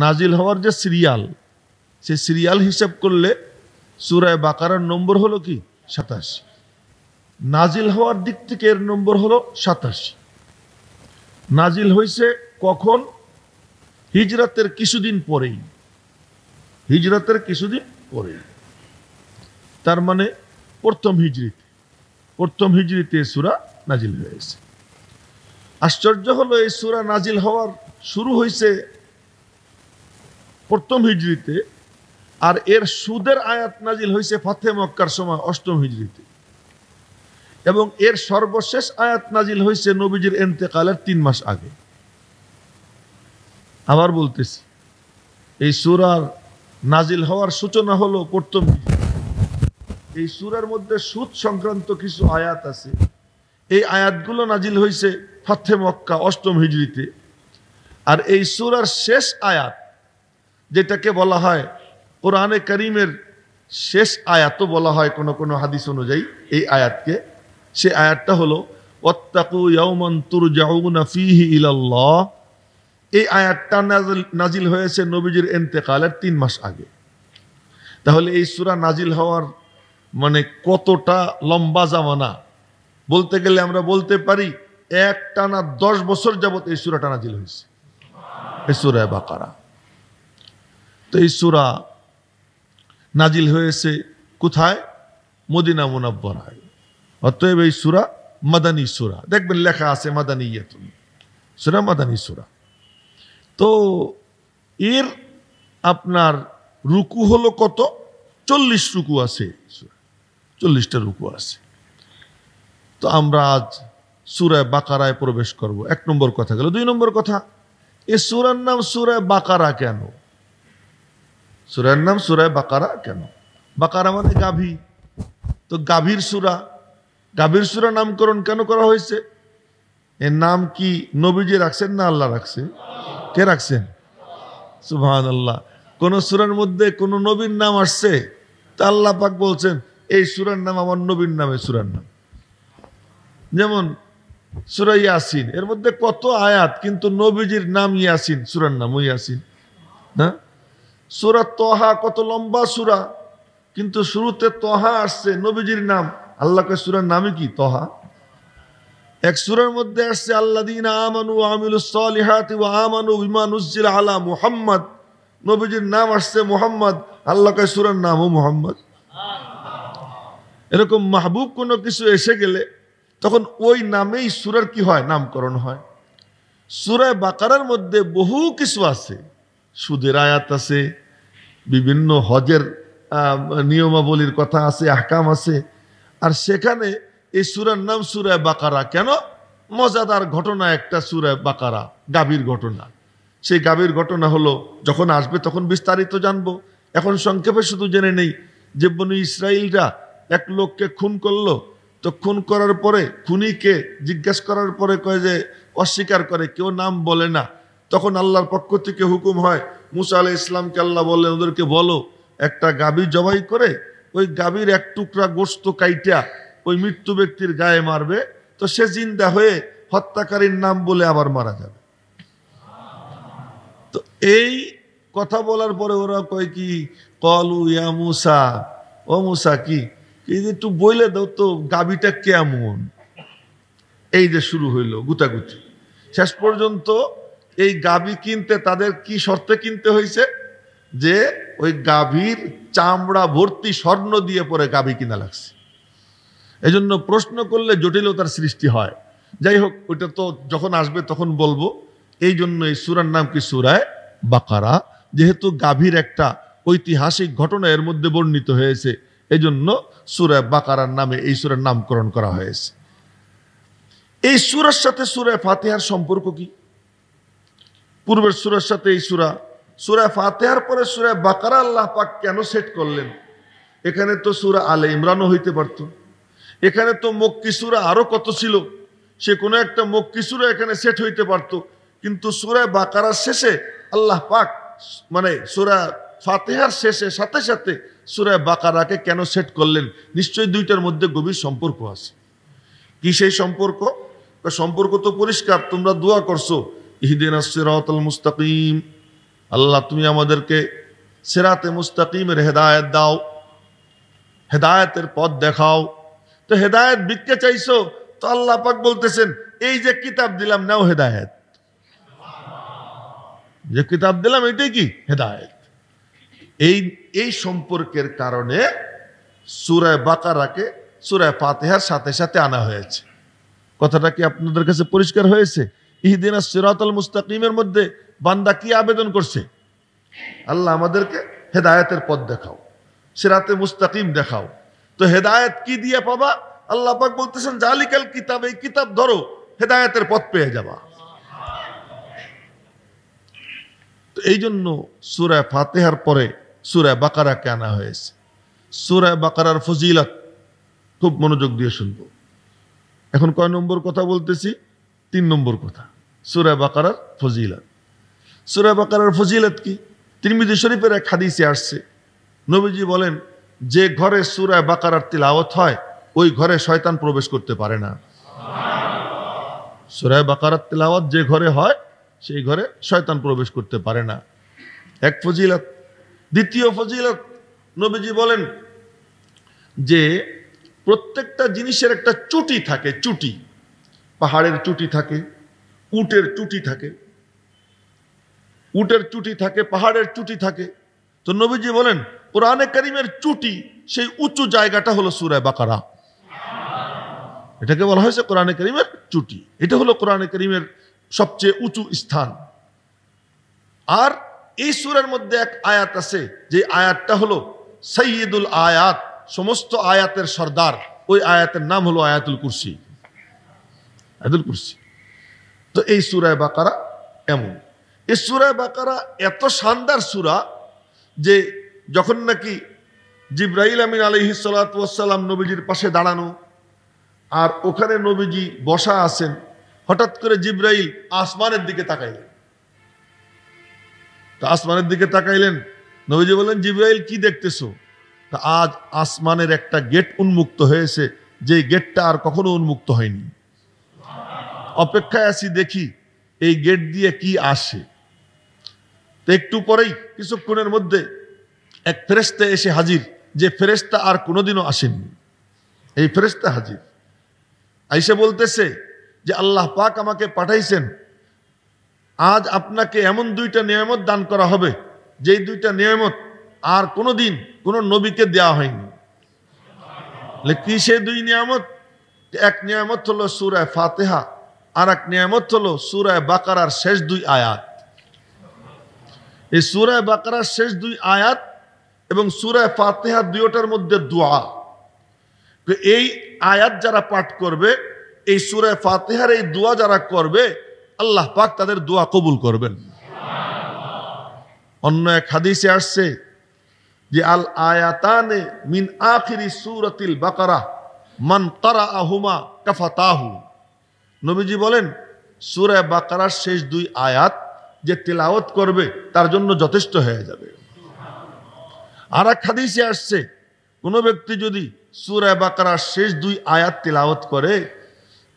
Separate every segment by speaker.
Speaker 1: নাজিল হওয়ার যে সিরিয়াল, সে সিরিয়াল হিসাব করলে সূরা বাকারার নম্বর হলো কি 87। নাজিল হওয়ার দিক থেকে এর নম্বর হলো 87। নাজিল হয়েছে কখন? হিজরতের কিছুদিন পরেই, হিজরতের কিছুদিন পরেই, তার মানে প্রথম হিজরিতে সূরা নাজিল হয়েছে। আশ্চর্য হলো এই সূরা নাজিল হওয়ার শুরু হয়েছে প্রথম হিজরিতে, আর এর সুদের আয়াত নাজিল হয়েছে ফাতহে মক্কার সময় অষ্টম হিজরিতে, এবং এর সর্বশেষ আয়াত নাজিল হয়েছে নবীজির ইন্তেকালের 3 মাস আগে। আবার বলতেছি, এই সূরার নাজিল হওয়ার সূচনা হলো প্রথম হিজরিতে। এই সূরার মধ্যে সুদ সংক্রান্ত কিছু আয়াত আছে, এই আয়াতগুলো নাজিল হয়েছে ফাতহে মক্কা অষ্টম হিজরিতে। আর এই সূরার শেষ আয়াত, যেটাকে বলা হয় কোরআনে কারীমের শেষ আয়াতও বলা হয় কোন কোন হাদিস অনুযায়ী এই আয়াতকে, সে আয়াতটা হলো ওয়াত্তাকু ইয়াওমান তুরজাউনা ফীহি ইলাল্লাহ। এই আয়াতটা নাজিল হয়েছে নবীজির ইন্তেকালের 3 মাস আগে। তাহলে এই সূরা নাজিল হওয়ার মানে কতটা লম্বা জামানা, বলতে গেলে আমরা বলতে পারি একটানা 10 বছর যাবত এই সূরাটা নাজিল হয়েছে, এই সূরা বাকারা। তো এই সূরা নাজিল হয়েছে কোথায়? মদিনা মুনাব্বরায়। অতএব এই সূরা মাদানী সূরা, দেখবেন লেখা আছে মাদানিয়াতুন, সূরা মাদানী সূরা। তো এর আপনার রুকু হলো কত? 40 রুকু আছে, 40টা রুকু আছে। তো আমরা আজ সূরা বাকারায় প্রবেশ করব। 1 নম্বর কথা গেল। 2 নম্বর কথা, এই সূরার নাম সূরা বাকারা কেন? সূরার নাম সূরা বাকারা কেন? বাকারা মানে গাভী, তো গাভীর সূরা, গাভীর সূরা নামকরণ কেন করা হয়েছে? এর নাম কি নবীজি রাখছেন না আল্লাহ রাখছে? কে রাখছেন? সুবহানাল্লাহ। কোন সূরার মধ্যে কোন নবীর নাম আসছে? তা আল্লাহ পাক বলছেন এই সূরার নাম আমার নবীর নামে সূরার নাম। যেমন সূরা ইয়াসিন, এর মধ্যে কত আয়াত, কিন্তু নবীজির নাম ইয়াসিন, সূরার নাম ইয়াসিন না? সূরা তহা কত লম্বা সূরা, কিন্তু শুরুতে তহা আসছে, নবীজির নাম। আল্লাহকে সূরার নামই কি? তহা। এক সূরার মধ্যে আসছে আল্লাযীনা আমানু ওয়া আমিলুস সলিহাতি ওয়া আমানু বিমা নুজিলা আলা মুহাম্মদ, নবীজির নাম আসছে মুহাম্মদ, আল্লাহকে সূরার নামও মুহাম্মদ। এরকম মাহবুব কোনো কিছু এসে গেলে তখন ওই নামেই সূরার কি হয়? নামকরণ হয়। সূরা বাকারার মধ্যে বহু কিছু আছে, সুদের আয়াত আছে, বিভিন্ন হজের নিয়মাবলীর কথা আছে, আহকাম আছে। আর সেখানে এই সূরার নাম সূরা বাকারা কেন? মজাদার ঘটনা একটা সূরা বাকারা, গাভীর ঘটনা। সেই গাভীর ঘটনা হলো, যখন আসবে তখন বিস্তারিত জানবো। এখন সংক্ষেপে শুধু জেনে নেই যে বনী ইসরাইলরা এক লোককে খুন করলো। তো খুন করার পরে খুনিকে জিজ্ঞেস করার পরে কয় যে অস্বীকার করে, কেউ নাম বলে না। তখন আল্লাহর পক্ষ থেকে হুকুম হয়, মুসা আলাইহিস সালামকে আল্লাহ বললেন ওদেরকে বলো একটা গাভী জবাই করে ওই গাভীর এক টুকরা গোশত কাইটা ওই মৃত্যু ব্যক্তির গায়ে মারবে, তো সে জিন্দা হয়ে হত্যাকারীর নাম বলে আবার মারা যাবে। তো এই কথা বলার পরে ওরা কয় কি, কলু ইয়া মুসা, ও মুসা কি একটু বইলে দাও তো গাভীটা কেমন। এই যে শুরু হইলো গুতাগুতি। শেষ পর্যন্ত এই গাভী কিনতে তাদের কি শর্তে কিনতে হয়েছে? যে ওই গাভীর চামড়া ভর্তি স্বর্ণ দিয়ে পরে গাভী কিনা লাগছে। এই জন্য প্রশ্ন করলে জটিলতার সৃষ্টি হয়। যাই হোক, ওইটা তো যখন আসবে তখন বলবো। এই জন্য এই সূরার নাম কি? সূরা বাকারা। যেহেতু গাভীর একটা ঐতিহাসিক ঘটনা এর মধ্যে বর্ণিত হয়েছে, এই জন্য সূরা বাকারার নামে এই সূরার নামকরণ করা হয়েছে। এই সূরার সাথে সূরা ফাতিহার সম্পর্ক কি? পূর্বের সূরার সাথে এই সূরা ফাতিহার পরে সূরা বাকারা আল্লাহ পাক কেন সেট করলেন? এখানে তো সূরা আলে ইমরানও হইতে পারত, এখানে তো মক্কি সূরা আরো কত ছিল, সে কোনো একটা মক্কি সূরা এখানে সেট হইতে পারত। কিন্তু সূরা বাকারার শেষে আল্লাহ পাক মানে সূরা ফাতিহার শেষে সাথে সাথে সূরা বাকারাকে কেন সেট করলেন? নিশ্চয়ই দুইটার মধ্যে গভীর সম্পর্ক আছে। কি সেই সম্পর্ক? সম্পর্ক তো পরিষ্কার, তোমরা দোয়া করছো ইহদিনাস সিরাতাল মুস্তাকিম, আল্লাহ তুমি আমাদেরকে সিরাতে মুস্তাকিমের হেদায়েত দাও, হেদায়েতের পথ দেখাও। তো হেদায়েত ভিক্ষা চাইছো, তো আল্লাহ পাক বলতেছেন এই যে কিতাব দিলাম নাও হেদায়েত, যে কিতাব দিলাম এটাই কি হেদায়েত। এই সম্পর্কের কারণে সূরা বাকারাকে সূরা ফাতিহার সাথে সাথে আনা হয়েছে। কথাটা কি আপনাদের কাছে পরিষ্কার হয়েছে? ইহদিনাস সিরাতাল মুস্তাকিমের মধ্যে বান্দা কি আবেদন করছে? আল্লাহ আমাদেরকে হেদায়েতের পথ দেখাও, সিরাতে মুস্তাকিম দেখাও। তো হেদায়েত কি দিয়ে পাবা? আল্লাহ পাক বলতেছেন জালিকাল কিতাব, এই কিতাব ধরো, হেদায়েতের পথ পেয়ে যাবা। তো এই জন্য সূরা ফাতিহার পরে সূরা বাকারাকে আনা হয়েছে। সূরা বাকারার ফজিলত খুব মনোযোগ দিয়ে শুনবো। এখন কয় নম্বর কথা বলতেছি? 3 নম্বর কথা, সূরা বাকারার ফজিলত। সূরা বাকারার ফজিলত কি? তিরমিজি শরীফের এক হাদিসে আসছে, নবীজি বলেন যে ঘরে সূরা বাকারার তিলাওয়াত হয় ওই ঘরে শয়তান প্রবেশ করতে পারে না। সূরা বাকারার তিলাওয়াত যে ঘরে হয় সেই ঘরে শয়তান প্রবেশ করতে পারে না, এক ফজিলত। দ্বিতীয় ফজিলত, নবীজি বলেন যে প্রত্যেকটা জিনিসের একটা চুটি থাকে, চুটি, পাহাড়ের চুটি থাকে, উটের চুটি থাকে, উটের চুটি থাকে, পাহাড়ের চুটি থাকে। তো নবীজি বলেন কোরআনে কারীমের চুটি, সেই উঁচু জায়গাটা হলো সূরা বাকারা। এটাকে বলা হয়েছে কোরআনে কারীমের চুটি। এটা হলো কোরআনে কারীমের সবচেয়ে উঁচু স্থান। আর এই সূরার মধ্যে এক আয়াত আছে, যে আয়াতটা হলো সাইয়্যিদুল আয়াত, সমস্ত আয়াতের সর্দার। ওই আয়াতের নাম হলো আয়াতুল কুরসি, আয়াতুল কুরসি। তো এই সূরা বাকারা এমন, এই সূরা বাকারা এত শানদার সূরা যে যখন নাকি জিবরাইল আমিন আলাইহিস সালাতু ওয়াস সালাম নবীজির পাশে দাঁড়ানো, আর ওখানে নবীজি বসা আছেন, হঠাৎ করে জিবরাইল আসমানের দিকে তাকাইলেন। তা আসমানের দিকে তাকাইলেন, নবীজি বললেন জিবরাইল কি দেখতেছো? তা আজ আসমানের একটা গেট উন্মুক্ত হয়েছে, যে গেটটা আর কখনো উন্মুক্ত হয়নি। অপেক্ষায় আছি দেখি এই গেট দিয়ে কি আসে। তো একটু পরেই কিছুক্ষণের মধ্যে এক ফেরেশতা এসে হাজির, যে ফেরেশতা আর কোনোদিনও আসেননি। এই ফেরেশতা হাজির, আইসা বলতেছে যে আল্লাহ পাক আমাকে পাঠাইছেন, আজ আপনাকে এমন 2টা নিয়ামত দান করা হবে, যেই 2টা নিয়ামত আর কোনোদিন কোনো নবীকে দেয়া হয়নি। কি সেই 2 নিয়ামত? এক নিয়ামত হলো সূরা ফাতিহা, আর এক নিয়ামত হলো সূরা বাকারার শেষ 2 আয়াত। এই সূরা বাকারার শেষ 2 আয়াত এবং সূরা ফাতিহা দুইটার মধ্যে দোয়া। এই আয়াত যারা পাঠ করবে, এই সূরা ফাতিহার এই দোয়া যারা করবে, আল্লাহ পাক তাদের দোয়া কবুল করবেন। অন্য এক হাদিসে আসছে যে আল আয়াতানে মিন আখিরি সূরাতিল বাকারা মান ক্বারাআহুমা কাফাতাহু। নবীজি বলেন সূরা বাকারার শেষ 2 আয়াত যে তিলাওয়াত করবে তার জন্য যথেষ্ট হয়ে যাবে। আর এক হাদিসে আসছে কোন ব্যক্তি যদি সূরা বাকারার শেষ 2 আয়াত তিলাওয়াত করে,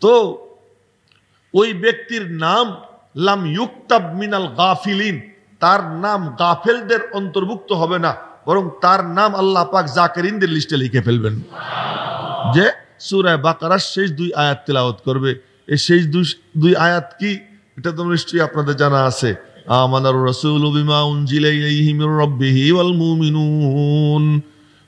Speaker 1: তো ওই ব্যক্তির নাম লাম ইউকতাব মিনাল গাফিলিন, তার নাম গাফেলদের অন্তর্ভুক্ত হবে না, বরং তার নাম আল্লাহ পাক জাকিরিনদের লিস্টে লিখে ফেলবেন। যে সূরা বাকারার শেষ 2 আয়াত তিলাওয়াত করবে। এই শেষ 2 আয়াত কি? এটা তো নিশ্চয়ই আপনাদের জানা আছে। আমানার রাসূলু বিমা উনজিলা ইলাইহি মির রাব্বিহি ওয়াল মুমিনুন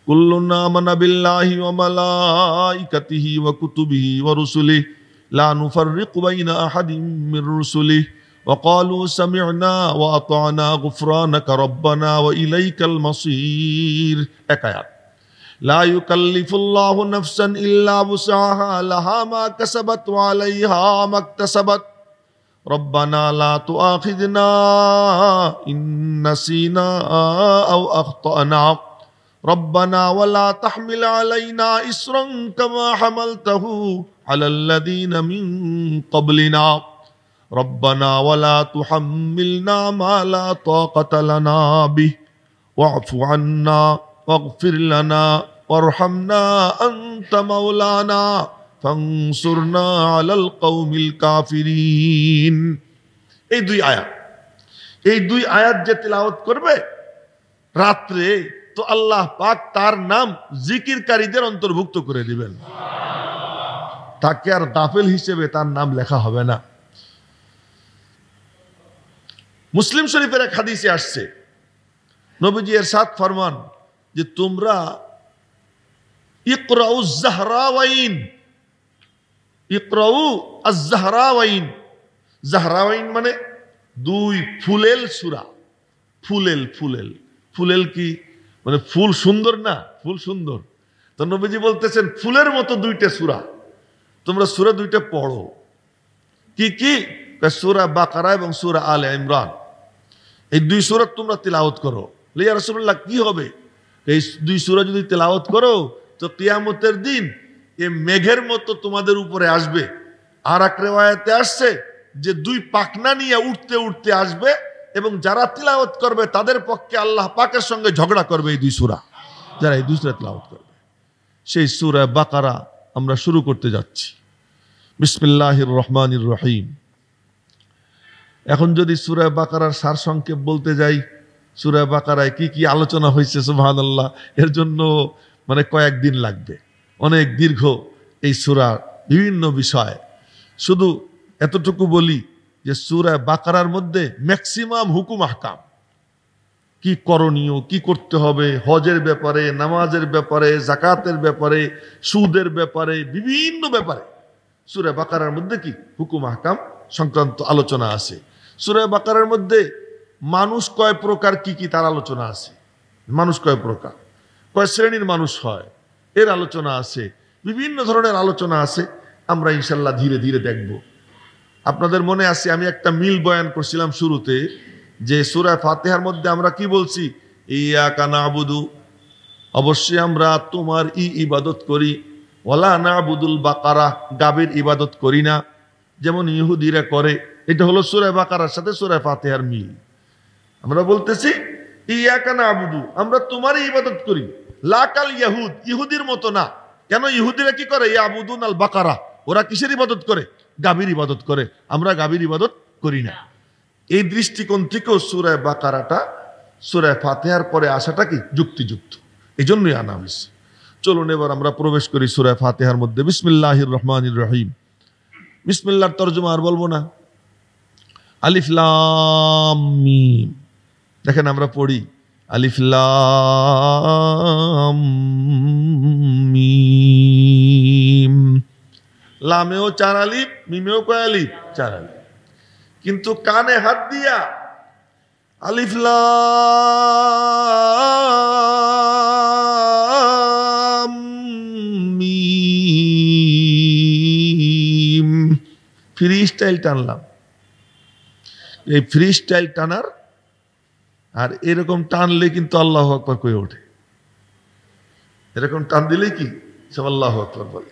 Speaker 1: কুল্লুন আমানা বিল্লাহি ওয়া মালাইকাতিহি ওয়া কুতুবিহি ওয়া রুসুলিহি লা নুফাররিকু বাইনা আহাদিম মির রুসুলিহি ওয়া ক্বালু সামি'না ওয়া আতা'না গুফরানাকা রাব্বানা ওয়া ইলাইকাল মাসীর। এক আয়াত। লা ইউকাল্লিফুল্লাহু নাফসান ইল্লা বুসআহা লাহা মা কাসাবাত ওয়া আলাইহা মাকতাসাবাত রব্বানা লা তুআখিযনা ইন নাসিনা আও আখতানা রব্বানা ওয়া লা তাহমিল আলাইনা ইসরান কামা হামালতাহু আলাল্লাযীনা মিন ক্বাবলিনা রব্বানা ওয়া লা তুহাম্মিলনা মা লা তাকাতা লানা বিহি ওয়া'ফু আন্না ওয়াগফির লানা ওয়ারহামনা আনতা মাওলানা ফানসুরনা আলাল কওমিল কাফিরিন। এই 2 আয়াত, এই দুই আয়াত যে তিলাওয়াত করবে রাত্রে, তো আল্লাহ পাক তার নাম জিকিরকারীদের অন্তর্ভুক্ত করে দিবেন, তাকে আর গাফেল হিসেবে তার নাম লেখা হবে না। মুসলিম শরীফের এক হাদিসে আসছে, নবীজি ইরশাদ ফরমান যে তোমরা ইকরাউ যাহরাওয়াইন, ইকরাউ আয-যাহরাওয়াইন, যাহরাওয়াইন মানে দুই ফুলেল সূরা। ফুলেল ফুলেল ফুলেল কি মানে ফুল সুন্দর না, ফুল সুন্দর। তো নবীজি বলতেছেন ফুলের মতো দুইটা সূরা তোমরা সূরা দুইটা পড়ো। কি কি? সূরা বাকারা এবং সূরা আলে ইমরান, এই দুই সূরা তোমরা তিলাওয়াত করো। ইয়া রাসূলুল্লাহ কি হবে? এই দুই সূরা যদি তিলাওয়াত করো তো কিয়ামতের দিন এই মেঘের মতো তোমাদের উপরে আসবে। আর এক রিওয়ায়াতে আসছে যে দুই পাখনা নিয়ে উঠতে উঠতে আসবে এবং যারা তিলাওয়াত করবে তাদের পক্ষে আল্লাহ পাকের সঙ্গে ঝগড়া করবে এই দুই সূরা, যারা এই দুই সূরা তিলাওয়াত করবে। সেই সূরা বাকারা আমরা শুরু করতে যাচ্ছি। বিসমিল্লাহির রহমানির রহিম। এখন যদি সূরা বাকারার সারসংক্ষেপ বলতে যাই, সূরা বাকারায় কি কি আলোচনা হয়েছে সুবহানাল্লাহ, এর জন্য মানে কয়েকদিন লাগবে, অনেক দীর্ঘ এই সূরা, বিভিন্ন বিষয়। শুধু এতটুকু বলি যে সূরা বাকারার মধ্যে ম্যাক্সিমাম হুকুম আহকাম, কি করণীয়, কি করতে হবে, হজের ব্যাপারে, নামাজের ব্যাপারে, যাকাতের ব্যাপারে, সুদের ব্যাপারে, বিভিন্ন ব্যাপারে সূরা বাকারার মধ্যে কি হুকুম আহকাম সংক্রান্ত আলোচনা আছে। সূরা বাকারার মধ্যে মানুষ কয় প্রকার, কি কি তার আলোচনা আছে। মানুষ কয় প্রকার, কয় শ্রেণীর মানুষ হয়, এর আলোচনা আছে। বিভিন্ন ধরনের আলোচনা আছে, আমরা ইনশাল্লাহ ধীরে ধীরে দেখব। আপনাদের মনে আছে আমি একটা মিল বয়ান করছিলাম শুরুতে, যে সূরা ফাতিহার মধ্যে আমরা কি বলছি? ইয়াকা নাবুদু, অবশ্যই আমরা তোমার ইবাদত করি। ওয়ালা নাবুদুল বাকারা, গাবের ইবাদত করি না যেমন ইহুদিরা করে। এটা হলো সূরা বাকারার সাথে সূরা ফাতিহার মিল। আমরা বলতেছি ইয়াকা নাবুদু, আমরা তোমারই ইবাদত করি। লা কাল ইয়াহুদ, ইহুদির মতো না। কেন? ইহুদিরা কি করে? ইয়াবুদুন আল বাকারা, ওরা কিসের ইবাদত করে? গাভীর ইবাদত করে। আমরা গাভীর ইবাদত করি না। এই দৃষ্টিকোণ থেকেও সূরা বাকারাটা সূরা ফাতিহার পরে আসাটা কি যুক্তিযুক্ত, এই জন্যই আনা হয়েছে। চলুন এবার আমরা প্রবেশ করি সূরা ফাতিহার মধ্যে। বিসমিল্লাহির রহমানির রহিম। বিসমিল্লাহর তরজমা আর বলবো না। আলিফ লাম মিম। দেখেন আমরা পড়ি আলিফ লাম মিম। লামেও 4 আলিফ, মিমেও কয় আলিফ? 4 আলিফ। কিন্তু কানে হাত দিয়া আলিফ লাম মিম ফ্রি স্টাইল টানলাম। এই ফ্রি স্টাইল টানার আর এরকম টানলে কিন্তু আল্লাহু আকবার কয়ে ওঠে। এরকম টান দিলে কি সব আল্লাহু আকবার বলে।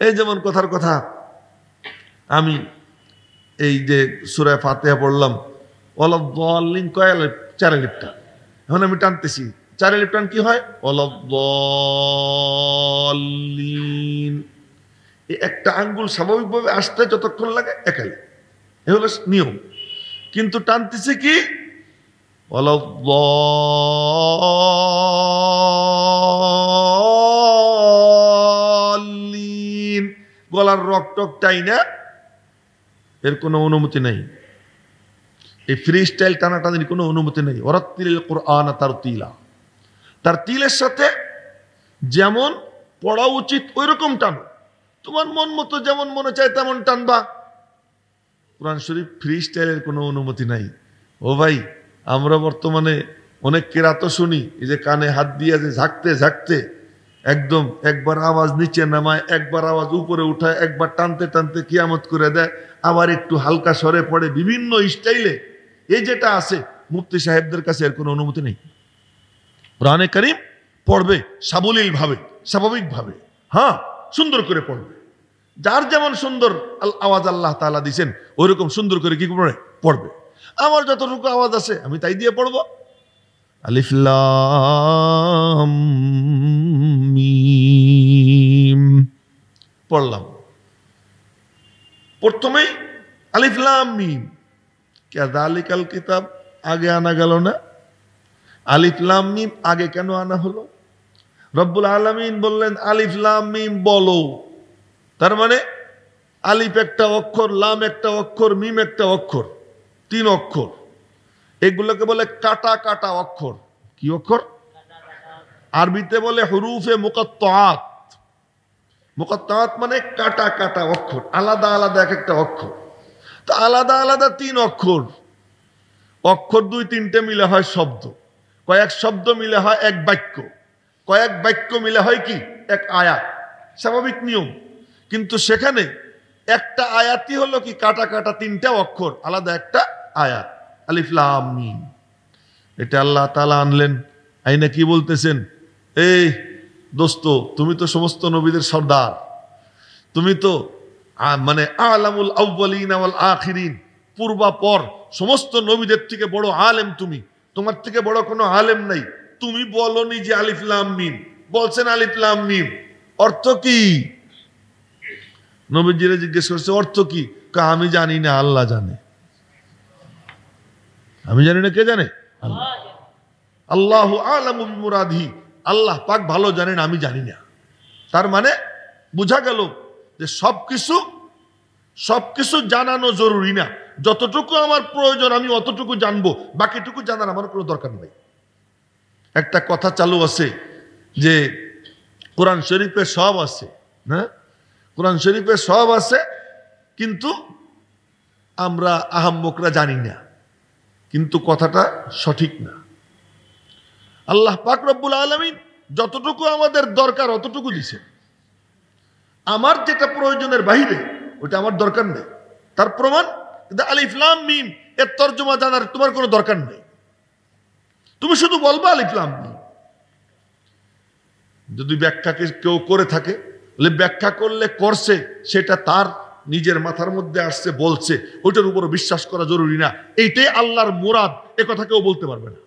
Speaker 1: এই যেমন কথার কথা, আমি এই যে সূরা ফাতিহা পড়লাম, ওয়ালাদ-দাল্লিন কয় আলিফ? 4 আলিফ টান। এখন আমি টানতেছি 4 আলিফ টান কি হয়? ওয়ালাদ-দাল্লিন। এই একটা আঙ্গুল স্বাভাবিকভাবে আসতে যতক্ষণ লাগে 1 আলিফ, এ হলো নিয়ম। কিন্তু টানতেছি কি? ওয়ালাদ-দাল্লিন। গলার রকটকটাই না, এর কোনো অনুমতি নেই। এই ফ্রি স্টাইল টানাটানির কোনো অনুমতি নেই। ওয়ারাত্তিলিল কুরআন তারতিলা, তার তিলের সাথে যেমন পড়া উচিত ওই রকম টানো। তোমার মন মতো যেমন মনে চায় তেমন টানবা। কোরআন শরীফ ফ্রি স্টাইলের কোনো অনুমতি নাই। ও ভাই, আমরা বর্তমানে অনেক কেরাত শুনি, এই যে কানে হাত দিয়ে যে ঝাঁকতে ঝাঁকতে একদম একবার আওয়াজ নিচে নামায়, একবার আওয়াজ উপরে উঠায়, একবার টানতে টানতে কিয়ামত করে দেয়, আবার একটু হালকা স্বরে পড়ে, বিভিন্ন স্টাইলে। এই যেটা আছে, মুফতি সাহেবদের কাছে এর কোনো অনুমতি নেই। কোরআনে কারীম পড়বে সাবলীল ভাবে, স্বাভাবিকভাবে, হ্যাঁ সুন্দর করে পড়বে। যার যেমন সুন্দর আওয়াজ আল্লাহ তাআলা দিয়েছেন ওইরকম সুন্দর করে কি করে পড়বে। আমার যতটুকু আওয়াজ আছে আমি তাই দিয়ে পড়বো। আলিফ লাম মিম পড়লাম। প্রথমেই আলিফ লাম মিম, কাযালিকাল কিতাব আগে আনা গেল না? আলিফ লাম মিম আগে কেন আনা হলো? রব্বুল আলামিন বললেন আলিফ লাম মিম বলো। তার মানে আলিফ একটা অক্ষর, লাম একটা অক্ষর, মিম একটা অক্ষর, 3 অক্ষর। এগুলোকে বলে কাটা কাটা অক্ষর। কি অক্ষর? আরবিতে বলে হুরুফে মুকাত্তাআত। মুকাত্তাআত মানে কাটা কাটা অক্ষর, আলাদা আলাদা এক একটা অক্ষর। তো আলাদা আলাদা 3 অক্ষর। অক্ষর 2-3টে মিলে হয় শব্দ, কয়েক শব্দ মিলে হয় এক বাক্য, কয়েক বাক্য মিলে হয় কি এক আয়াত। স্বাভাবিক নিয়ম। কিন্তু সেখানে একটা আয়াতই হলো কি কাটা কাটা 3টা অক্ষর, আলাদা একটা আয়াত, আলিফ লাম মিম। এটা আল্লাহ তাআলা আনলেন, আইনা কি বলতেছেন? এই দোস্ত, তুমি তো সমস্ত নবীদের সর্দার, তুমি তো মানে আলামুল আউয়ালিন ওয়াল আখিরিন, পূর্বাপর সমস্ত নবীদের থেকে বড় আলেম তুমি, তোমার থেকে বড় কোনো আলেম নাই। তুমি বলনি যে আলিফ লাম মিম, বলছেন আলিফ লাম মিম, অর্থ কি? নবীজিরে জিজ্ঞেস করছে অর্থ কি? আমি জানি না, আল্লাহ জানে। আমি জানি না, কে জানে? আল্লাহ। আল্লাহু আ'লামু বিমুরাদিহি, আল্লাহ পাক ভালো জানেন, আমি জানি না। তার মানে বোঝা গেল যে সবকিছু জানানো জরুরি না। যতটুকু আমার প্রয়োজন আমি অতটুকু জানবো, বাকিটুকু জানার আমার কোনো দরকার নেই। একটা কথা চালু আছে যে কোরআন শরীফে সব আছে, না? কোরআন শরীফে সব আছে, কিন্তু আমরা আহাম্মকরা জানি না, কিন্তু কথাটা সঠিক না। আল্লাহ পাক রব্বুল আলামিন যতটুকু আমাদের দরকার অতটুকু দিছে। আমার যেটা প্রয়োজনের বাইরে ওটা আমার দরকার নেই। তার প্রমাণ আলিফ লাম মিম এর তর্জমা জানার তোমার কোনো দরকার নেই, তুমি শুধু বলবা আলিফ লাম মিম। যদি ব্যাখ্যাকে কেউ করে থাকে, ব্যাখ্যা করলে করছে, সেটা তার নিজের মাথার মধ্যে আসছে বলছে, ওইটার উপর বিশ্বাস করা জরুরি না। এইটাই আল্লাহর মুরাদ, এ কথা কেউ বলতে পারবে না।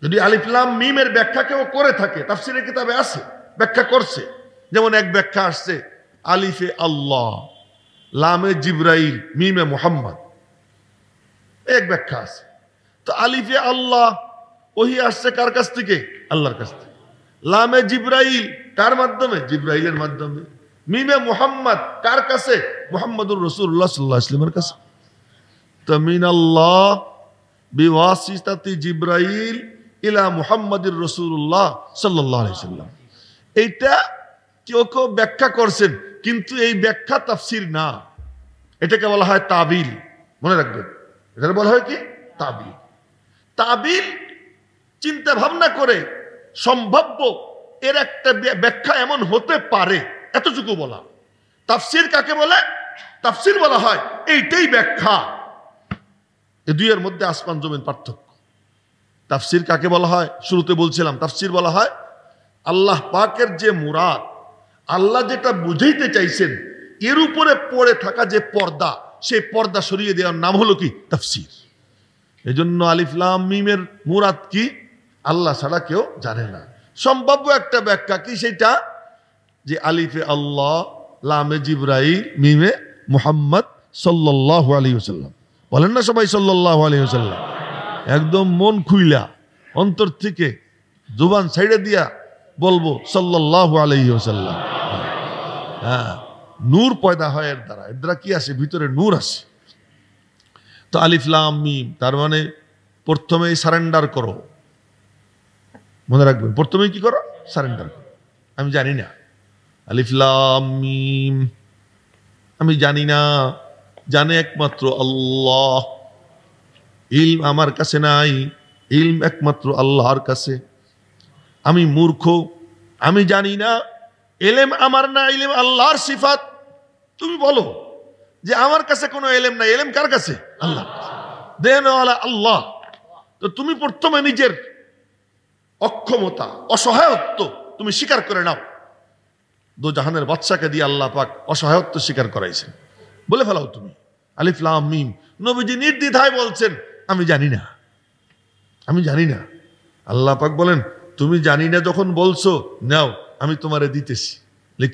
Speaker 1: যদি আলিফ লাম মিমের ব্যাখ্যা কেউ করে থাকে, তাফসীরের কিতাবে আছে, ব্যাখ্যা করছে। যেমন এক ব্যাখ্যা আসছে আলিফে আল্লাহ, লামে জিব্রাইল, মিমে মুহাম্মদ, এক ব্যাখ্যা আছে। তো আলিফে আল্লাহ ওহী আসছে কার কাছ থেকে? আল্লাহর কাছ থেকে। লামে জিব্রাইল কার মাধ্যমে? জিব্রাইলের মাধ্যমে। মিমে মুহাম্মদ কার কাছে? মুহাম্মদুর রাসূলুল্লাহ সাল্লাল্লাহু আলাইহি ওয়াসাল্লামের কাছে। তো মিনাল্লাহ বিওয়াসিতাতি জিব্রাইল ইলা মুহাম্মাদির রাসূলুল্লাহ সাল্লাল্লাহু আলাইহি ওয়াসাল্লাম। এইটা কেউ কেউ ব্যাখ্যা করছেন, কিন্তু এই ব্যাখ্যা তাফসীর না, এটাকে বলা হয় তাবিল। মনে রাখবেন, এটা বলা হয় কি? তাবিল। তাবিল চিন্তা ভাবনা করে সম্ভাব্য এর একটা ব্যাখ্যা এমন হতে পারে, এতটুকু বলা। তাফসীর কাকে বলে? তাফসীর বলা হয় এইটাই ব্যাখ্যা। এই দুইয়ের মধ্যে আসমান জমিন পার্থক্য। তাফসীর কাকে বলা হয়? শুরুতে বলছিলাম, তাফসীর বলা হয় আল্লাহ পাকের যে মুরাদ, আল্লাহ যেটা বুঝাইতে চাইছেন, এর উপরে পড়ে থাকা যে পর্দা, সেই পর্দা সরিয়ে দেওয়ার নাম হলো কি? তাফসীর। এজন্য আলিফ লাম মিমের মুরাদ কি আল্লাহ ছাড়া কেউ জানে না। সম্ভাব্য একটা ব্যাখ্যা কি? সেটা যে আলিফে আল্লাহ, লামে জিব্রাইল, মিমে মুহাম্মদ সাল্লাল্লাহু আলাইহি ওয়াসাল্লাম। বলেন না সবাই সাল্লাল্লাহু আলাইহি ওয়াসাল্লাম? একদম মন খুইলা অন্তর থেকে জুবান ছাইড়ে দিয়া বলবো সাল্লাল্লাহু আলাইহি ওয়াসাল্লাম। হ্যাঁ, নূর পয়দা হয় এর দ্বারা। এর দ্বারা কি আসে? ভিতরে নূর আসে। তো আলিফ লাম মিম, তার মানে প্রথমেই সারেন্ডার করো। মনে রাখবেন, প্রথমেই কি করো? সারেন্ডার করো। আমি জানি না, আলিফ লাম মিম আমি জানি না, জানে একমাত্র আল্লাহ। ইলম আমার কাছে নাই, ইলম একমাত্র আল্লাহর কাছে। আমি মূর্খ, আমি জানি না, ইলম আমার না, ইলম আল্লাহর সিফাত। তুমি বলো যে আমার কাছে কোনো ইলম নাই, ইলম কার কাছে? আল্লাহ। দেনওয়ালা আল্লাহ। তো তুমি প্রথমে নিজের অক্ষমতা, অসহায়ত্ব তুমি স্বীকার করে নাও। দো জাহানের বাদশাকে দিয়ে আল্লাহ পাক অসহায়ত্ব স্বীকার করাইছেন। বলে ফেলাও তুমি আলিফ লাম মিম। নবীজি নির্দ্বিধায় বলছেন আমি জানি না, আমি জানি না। আল্লাহ পাক বলেন তুমি জানি না যখন বলছো, নাও আমি তোমারে দিতেছি।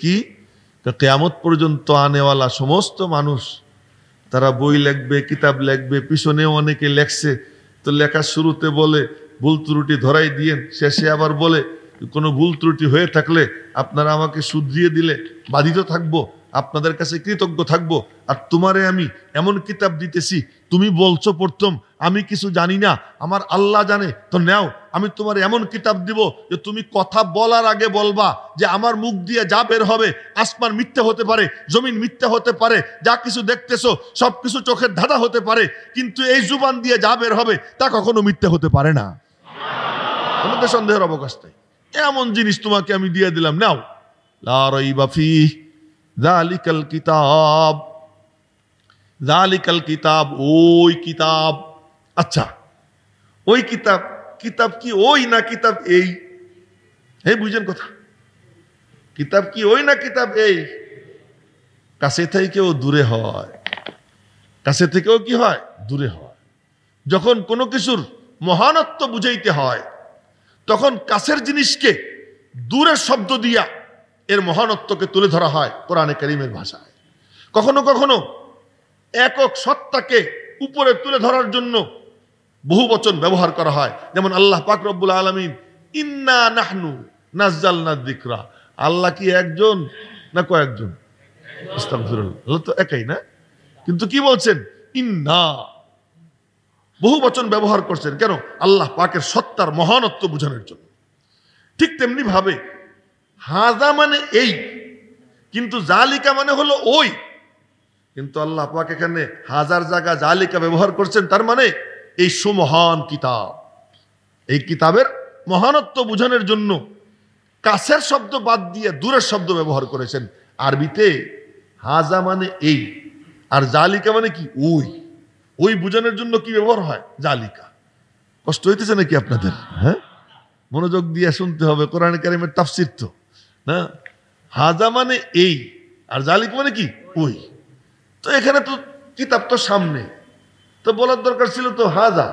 Speaker 1: কি? কিয়ামত পর্যন্ত আনেওয়ালা সমস্ত মানুষ তারা বই লিখবে, কিতাব লিখবে, পিছনেও অনেকে লেখছে। তো লেখার শুরুতে বলে ভুল ত্রুটি ধরাই দিয়েন, শেষে আবার বলে কোনো ভুল ত্রুটি হয়ে থাকলে আপনারা আমাকে শুধরিয়ে দিলে বাধিত থাকবো, আপনাদের কাছে কৃতজ্ঞ থাকবো। আর তোমারে আমি এমন কিতাব দিতেছি, তুমি বলছো প্রথম আমি কিছু জানি না, আমার আল্লাহ জানে, তো নাও আমি তোমার এমন কিতাব দিব যে তুমি কথা বলার আগে বলবা যে আমার মুখ দিয়ে যা বের হবে, আসমান মিথ্যা হতে পারে, জমিন মিথ্যা হতে পারে, যা কিছু দেখতেছো সবকিছু চোখের ধাঁধা হতে পারে, কিন্তু এই জুবান দিয়ে যা বের হবে তা কখনো মিথ্যা হতে পারে না। আমাদের সন্দেহের অবকাশ নেই। এমন জিনিস তোমাকে আমি দিয়ে দিলাম, নাও। লা রাইবা ফীহ যালিকাল কিতাব, যালিকাল কিতাব, ওই কিতাব। আচ্ছা, ওই কিতাব, কিতাব কি ওই না কিতাব এই? হ্যাঁ, বুঝেন কথা। কিতাব কি ওই না কিতাব এই? কাছে থেকেও দূরে হয়, কাছে থেকেও কি হয়? দূরে হয়। যখন কোনো কিছুর মহানত্ব বুঝাইতে হয় তখন কাছের জিনিসকে দূরের শব্দ দিয়া এর মহানত্বকে তুলে ধরা হয় কোরআনে কারীমের ভাষায়। কখনো কখনো একক সত্তাকে উপরে তুলে ধরার জন্য বহু বচন ব্যবহার করা হয়। যেমন আল্লাহ পাক রব্বুল আলামিন ইন্না নাহনু নাজ্জালনা যিকরা। আল্লাহ কি একজন না কয়েকজন? আস্তাগফিরুল্লাহ, আল্লাহ তো একাই না, কিন্তু কি বলছেন? ইন্না, বহু বচন ব্যবহার করছেন কেন? আল্লাহ পাকের সত্তার মহানত্ব বোঝানোর জন্য। ঠিক তেমনি ভাবে হাজা মানে এই, কিন্তু জালিকা মানে হলো ওই। কিন্তু আল্লাহ পাক এখানে হাজার জায়গা জালিকা ব্যবহার করছেন, তার মানে এই সুমহান কিতাব, এই কিতাবের মহানত্ব বোঝানোর জন্য কাছের শব্দ বাদ দিয়ে দূরের শব্দ ব্যবহার করেছেন। আরবিতে হাজা মানে এই, আর জালিকা মানে কি? ওই। ওই বোঝানোর জন্য কি ব্যবহার হয়? জালিকা। কষ্ট হইতেছে নাকি আপনাদের? হ্যাঁ, মনোযোগ দিয়ে শুনতে হবে, কোরআন কারীমের তাফসীর তো না। হাজা মানে এই, আর জালিকা মানে কি? ওই। তো এখানে তো কিতাব তো সামনে, তো বলার দরকার ছিল তো হাজা,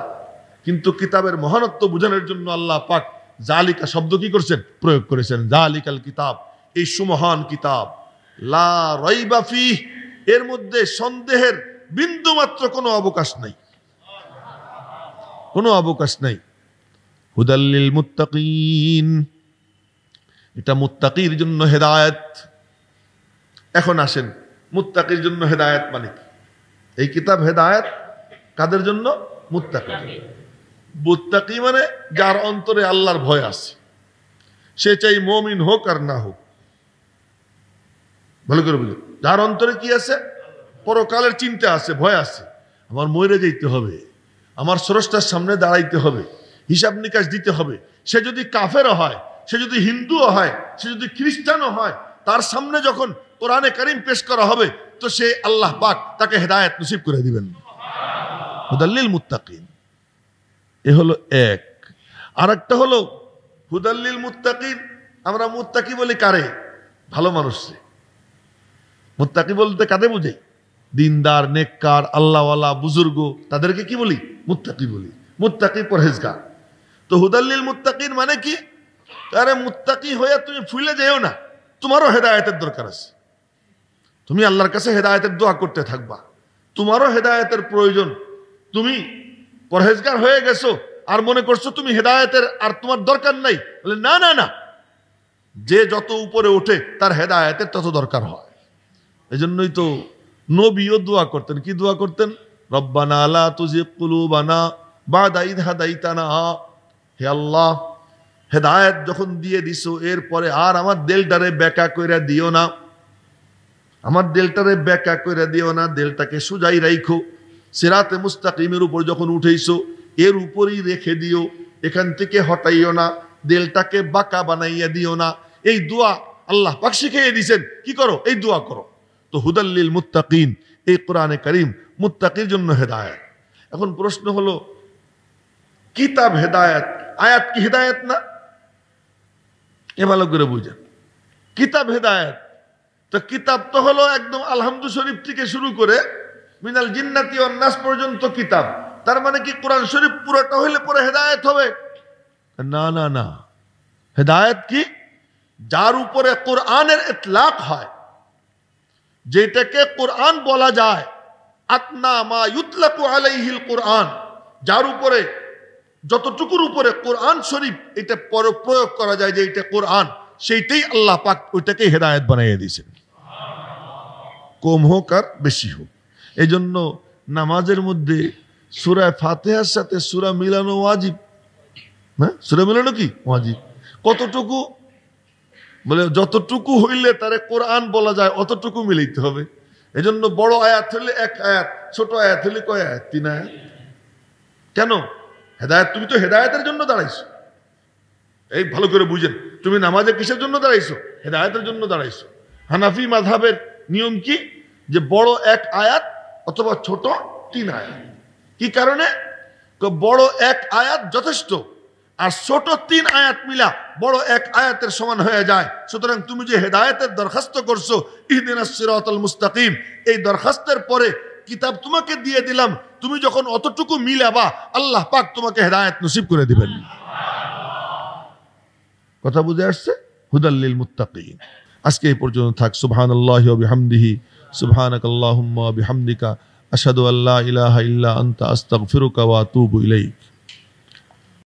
Speaker 1: কিন্তু কিতাবের মহানত্ব বোঝানোর জন্য আল্লাহ পাক জালিকা শব্দ কি করছেন? প্রয়োগ করেছেন। জালিকাল কিতাব, এই সুমহান কিতাব, লা রাইবা ফীহ, এর মধ্যে সন্দেহের বিন্দু মাত্র কোনো অবকাশ নাই, কোনো অবকাশ নাই। হুদাল লিল মুত্তাকিন, এটা মুত্তাকির জন্য হেদায়েত। এখন আসেন, মুত্তাকির জন্য হেদায়েত মানে কি? এই কিতাব হেদায়েত কাদের জন্য? মুত্তাকি। মুত্তাকি মানে যার অন্তরে আল্লাহর ভয় আছে, সে চাই মুমিন হোক আর না হোক। ভালো করে বুঝুন, যার অন্তরে কি আছে? পরকালের চিন্তা আছে, ভয় আছে, আমার মরে যেতে হবে, আমার স্রষ্টার সামনে দাঁড়াইতে হবে, হিসাব নিকাশ দিতে হবে। সে যদি কাফেরও হয়, সে যদি হিন্দুও হয়, সে যদি খ্রিস্টানও হয়, তার সামনে যখন কোরআনে কারীম পেশ করা হবে তো সে আল্লাহ পাক তাকে হেদায়েত নসিব করে দিবেন। হুদাল লিল মুত্তাকিন, এ হলো এক। আর একটা হলো হুদাল লিল মুত্তাকিন, আমরা মুত্তাকি বলি কারে? ভালো মানুষে। মুত্তাকি বলতে কাদের বুঝাই? দিনদার, নেককার, আল্লাহওয়ালা, বুজুর্গ, তাদেরকে কি বলি? মুত্তাকি বলি। মুত্তাকি পরহেজগার। তো হুদাল লিল মুত্তাকিন মানে কি? আরে মুত্তাকি হয়ে তুমি ফুলে যেও না, তোমারও হেদায়েতের দরকার আছে। তুমি আল্লাহর কাছে হেদায়েতের দোয়া করতে থাকবা, তোমারও হেদায়েতের প্রয়োজন। তুমি পরহেজগার হয়ে গেছো আর মনে করছো তুমি হেদায়েতের আর তোমার দরকার নাই, বলে না না না, যে যত উপরে ওঠে তার হেদায়েতের তত দরকার হয়। এজন্যই তো নবীও দোয়া করতেন। কি দোয়া করতেন? রব্বানা লা তুজিগ কুলুবানা বাদা ইদ হাদাইতানা। হে আল্লাহ, হেদায়েত যখন দিয়ে দিছো এরপরে আর আমার দিলটারে বেকা কইরা দিও না, আমার দিলটারে বেকা কইরা দিও না, দিলটাকে সুজাই রাখো। সিরাতে মুস্তাকিমের উপর যখন উঠেইছো এর উপরই রেখে দিও, এখান থেকে হটাইও না, দিলটাকে বাঁকা বানাইয়া দিও না। এই দোয়া আল্লাহ পাক শিখিয়ে দিয়েছেন। কি করো? এই দোয়া করো। তো হুদাল লিল মুত্তাকিন, এই কোরআনে কারীম মুত্তাকির জন্য হেদায়েত। এখন প্রশ্ন হলো, কিতাব হেদায়েত, আয়াত কি হেদায়েত না? এ ভালো করে বুঝেন। কিতাব হেদায়েত, তো কিতাব তো হলো একদম আলহামদু শরীফ থেকে শুরু করে মিনাল জিন্নাতি ওয়ান নাস পর্যন্ত কিতাব। তার মানে কি কোরআন শরীফ পুরোটা হইলে পরে হেদায়েত হবে? না না না। হেদায়েত কি? যার উপরে কোরআনের ইতলাক হয়, যেটাকে কোরআন বলা যায়, আতনা মা ইউতলাকু আলাইহিল কোরআন, যার উপরে যতটুকুর উপরে কোরআন শরীফ এটা প্রয়োগ করা যায় যে এটা কোরআন, সেইটাই আল্লাহ পাক ওইটাকে হেদায়েত বানিয়ে দিয়েছেন, কম হোক আর বেশি হোক। এই জন্য নামাজের মধ্যে সূরা ফাতিহার সাথে সূরা মিলানো ওয়াজিব। হ্যাঁ, সূরা মিলানো কি ওয়াজিব। কতটুকু বলে, যতটুকু হইলে তারে কোরআন বলা যায় অতটুকু মিলাইতে হবে। এই জন্য বড় আয়াত হলে এক আয়াত, ছোট আয়াত হলে কয় আয়াত? 3 আয়াত। কেন? হেদায়েত, তুমি তো হেদায়েতের জন্য দাঁড়াইছো। এই ভালো করে বুঝেন, তুমি নামাজে কিসের জন্য দাঁড়াইছো? হেদায়েতের জন্য দাঁড়াইছো। হানাফি মাযহাবের নিয়ম কি? যে বড় এক আয়াত অথবা ছোট 3 আয়াত। কি কারণে? বড় এক আয়াত যথেষ্ট, আর ছোট 3 আয়াত মিলা বড় এক আয়াতের সমান হয়ে যায়। সুতরাং তুমি যে হেদায়েতের দরখাস্ত করছো, ইহদিনাস সিরাতাল মুস্তাকিম, এই দরখাস্তের পরে কিতাব তোমাকে দিয়ে দিলাম, তুমি যখন অতটুকু মিলাবা আল্লাহ পাক তোমাকে হেদায়েত নসিব করে দিবেন। কথা বুঝে আসছে? হুদাল লিল মুত্তাকিন। আজকে এই পর্যন্ত থাক। সুবহানাল্লাহি ওয়া বিহামদিহি, সুবহানাকাল্লাহুম্মা ওয়া বিহামদিকা, আশহাদু আল্লা ইলাহা ইল্লা আনতা, আস্তাগফিরুকা ওয়া আতুবু ইলাইক।